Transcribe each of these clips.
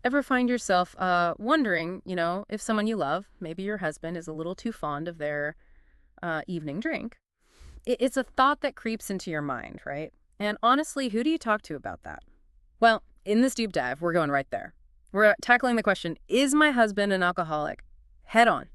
Ever find yourself wondering, if someone you love, maybe your husband, is a little too fond of their evening drink? It's a thought that creeps into your mind, right? And honestly, who do you talk to about that? Well, in this deep dive, we're going right there. We're tackling the question, is my husband an alcoholic? Head on.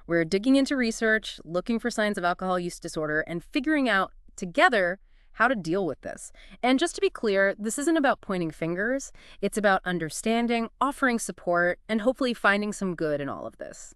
We're digging into research, looking for signs of alcohol use disorder, and figuring out together how to deal with this. And just to be clear, this isn't about pointing fingers. It's about understanding, offering support, and hopefully finding some good in all of this.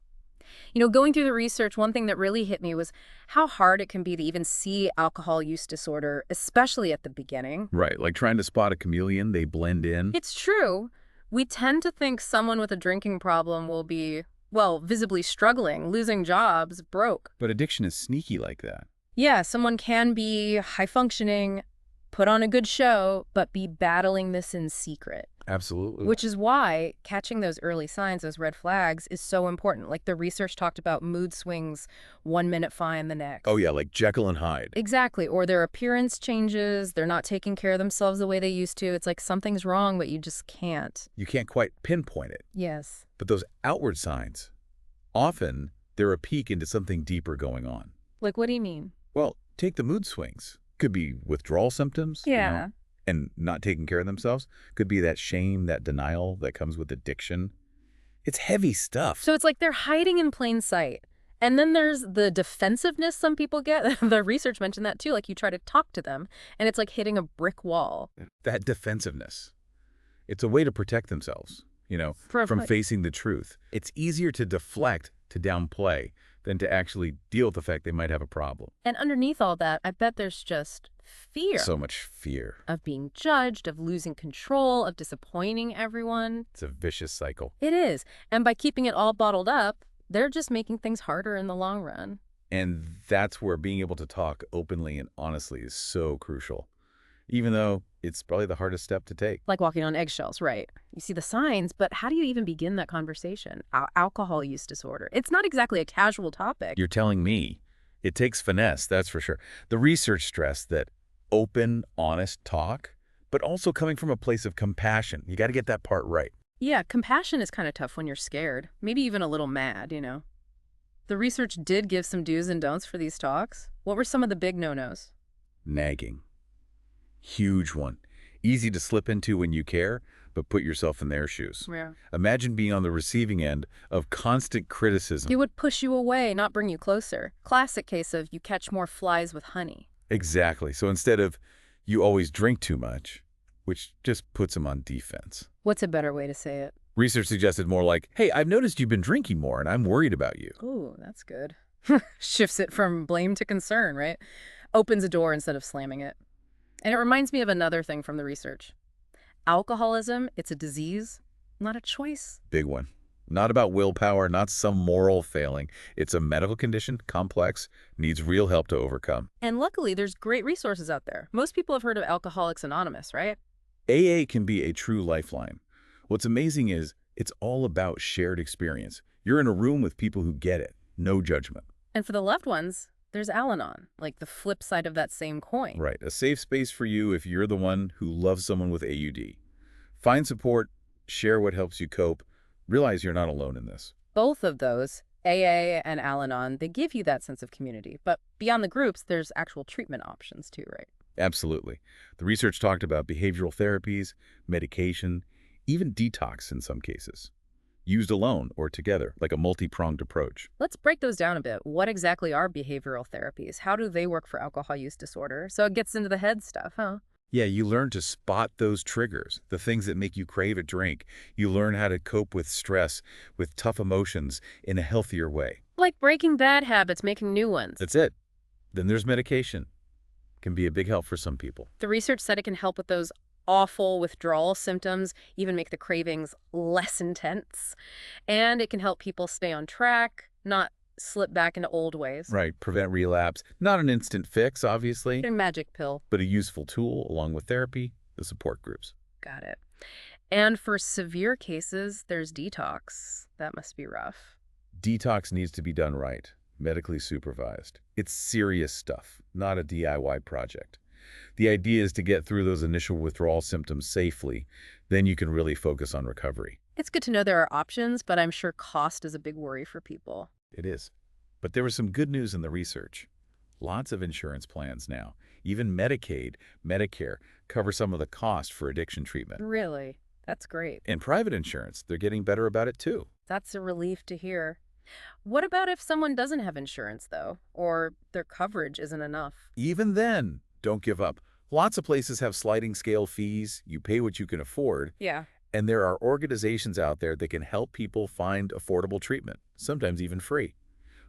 Going through the research, one thing that really hit me was how hard it can be to even see alcohol use disorder, especially at the beginning. Right, like trying to spot a chameleon, they blend in. It's true. We tend to think someone with a drinking problem will be, well, visibly struggling, losing jobs, broke. But addiction is sneaky like that. Yeah, someone can be high functioning, put on a good show, but be battling this in secret. Absolutely. Which is why catching those early signs, those red flags, is so important. Like the research talked about mood swings, 1 minute fine the next. Oh yeah, like Jekyll and Hyde. Exactly. Or their appearance changes, they're not taking care of themselves the way they used to. It's like something's wrong, but you just can't. You can't quite pinpoint it. Yes. But those outward signs, often they're a peek into something deeper going on. Like, what do you mean? Well, take the mood swings. Could be withdrawal symptoms, Yeah. and not taking care of themselves. Could be that shame, that denial that comes with addiction. It's heavy stuff. So it's like they're hiding in plain sight. And then there's the defensiveness some people get. The research mentioned that too. Like you try to talk to them, and it's like hitting a brick wall. That defensiveness. It's a way to protect themselves, from facing the truth. It's easier to deflect, to downplay, than to actually deal with the fact they might have a problem. And underneath all that, I bet there's just fear So much fear. of being judged, of losing control, of disappointing everyone. It's a vicious cycle. It is. And by keeping it all bottled up, they're just making things harder in the long run. And that's where being able to talk openly and honestly is so crucial, even though it's probably the hardest step to take. Like walking on eggshells, right? You see the signs, but how do you even begin that conversation? Alcohol use disorder. It's not exactly a casual topic. You're telling me it takes finesse, that's for sure. The research stressed that open, honest talk, but also coming from a place of compassion. You got to get that part right. Yeah, compassion is kind of tough when you're scared, maybe even a little mad. The research did give some do's and don'ts for these talks. What were some of the big no-nos? Nagging. Huge one. Easy to slip into when you care, but put yourself in their shoes. Yeah. Imagine being on the receiving end of constant criticism. It would push you away, not bring you closer. Classic case of you catch more flies with honey. Exactly. So instead of you always drink too much, which just puts them on defense. What's a better way to say it? Research suggested more like, hey, I've noticed you've been drinking more and I'm worried about you. Ooh, that's good. Shifts it from blame to concern, right? Opens a door instead of slamming it. And it reminds me of another thing from the research. Alcoholism, it's a disease, not a choice. Big one. Not about willpower, not some moral failing. It's a medical condition, complex, needs real help to overcome. And luckily, there's great resources out there. Most people have heard of Alcoholics Anonymous, right? AA can be a true lifeline. What's amazing is it's all about shared experience. You're in a room with people who get it, no judgment. And for the loved ones, there's Al-Anon, like the flip side of that same coin. Right, a safe space for you if you're the one who loves someone with AUD. Find support, share what helps you cope, realize you're not alone in this. Both of those, AA and Al-Anon, they give you that sense of community. But beyond the groups, there's actual treatment options too, right? Absolutely. The research talked about behavioral therapies, medication, even detox in some cases. Used alone or together, like a multi-pronged approach. Let's break those down a bit. What exactly are behavioral therapies? How do they work for alcohol use disorder? So it gets into the head stuff, huh? Yeah, you learn to spot those triggers, the things that make you crave a drink. You learn how to cope with stress, with tough emotions in a healthier way. Like breaking bad habits, making new ones. That's it. Then there's medication. Can be a big help for some people. The research said it can help with those awful withdrawal symptoms, even make the cravings less intense. And it can help people stay on track, not slip back into old ways. Right, prevent relapse. Not an instant fix, obviously, A magic pill. but a useful tool along with therapy, the support groups. Got it. And for severe cases, there's detox. That must be rough. Detox needs to be done right, medically supervised. It's serious stuff, not a DIY project. The idea is to get through those initial withdrawal symptoms safely, then you can really focus on recovery. It's good to know there are options, but I'm sure cost is a big worry for people. It is. But there was some good news in the research. Lots of insurance plans now, even Medicaid, Medicare, cover some of the cost for addiction treatment. Really? That's great. In private insurance, they're getting better about it too. That's a relief to hear. What about if someone doesn't have insurance, though, or their coverage isn't enough? Even then, don't give up. Lots of places have sliding scale fees. You pay what you can afford. Yeah. And there are organizations out there that can help people find affordable treatment, sometimes even free.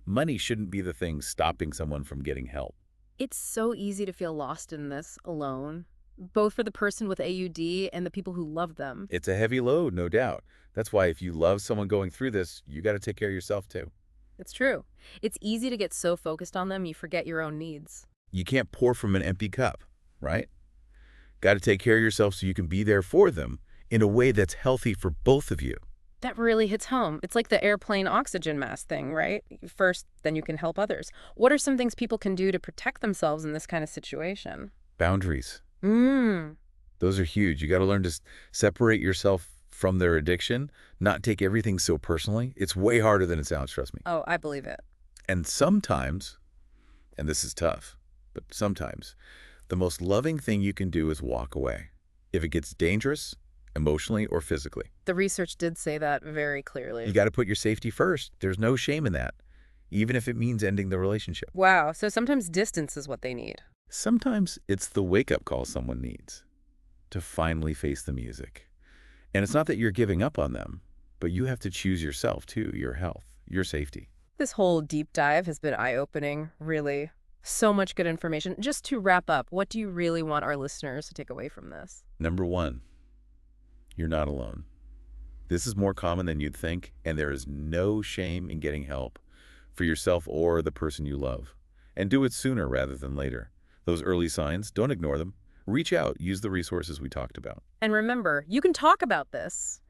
Money shouldn't be the thing stopping someone from getting help. It's so easy to feel lost in this alone, both for the person with AUD and the people who love them. It's a heavy load, no doubt. That's why if you love someone going through this, you got to take care of yourself too. It's true. It's easy to get so focused on them you forget your own needs. You can't pour from an empty cup, right? Got to take care of yourself so you can be there for them in a way that's healthy for both of you. That really hits home. It's like the airplane oxygen mask thing, right? First, then you can help others. What are some things people can do to protect themselves in this kind of situation? Boundaries. Mm. Those are huge. You got to learn to separate yourself from their addiction, not take everything so personally. It's way harder than it sounds, trust me. Oh, I believe it. And sometimes, and this is tough, but sometimes, the most loving thing you can do is walk away. If it gets dangerous, emotionally or physically. The research did say that very clearly. You got to put your safety first. There's no shame in that, even if it means ending the relationship. Wow, so sometimes distance is what they need. Sometimes it's the wake-up call someone needs to finally face the music. And it's not that you're giving up on them, but you have to choose yourself too, your health, your safety. This whole deep dive has been eye-opening, really. So much good information. Just to wrap up, what do you really want our listeners to take away from this? Number one, you're not alone. This is more common than you'd think, and there is no shame in getting help for yourself or the person you love. And do it sooner rather than later. Those early signs, don't ignore them. Reach out, use the resources we talked about. And remember, you can talk about this,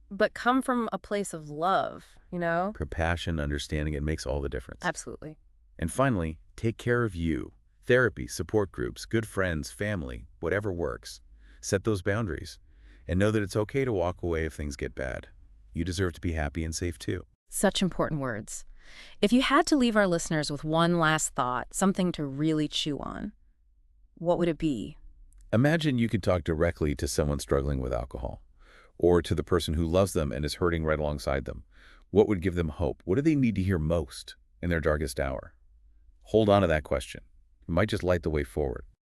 but come from a place of love, you know? Compassion, understanding, it makes all the difference. Absolutely. And finally, take care of you. Therapy, support groups, good friends, family, whatever works. Set those boundaries. And know that it's okay to walk away if things get bad. You deserve to be happy and safe too. Such important words. If you had to leave our listeners with one last thought, something to really chew on, what would it be? Imagine you could talk directly to someone struggling with alcohol, or to the person who loves them and is hurting right alongside them. What would give them hope? What do they need to hear most in their darkest hour? Hold on to that question. It might just light the way forward.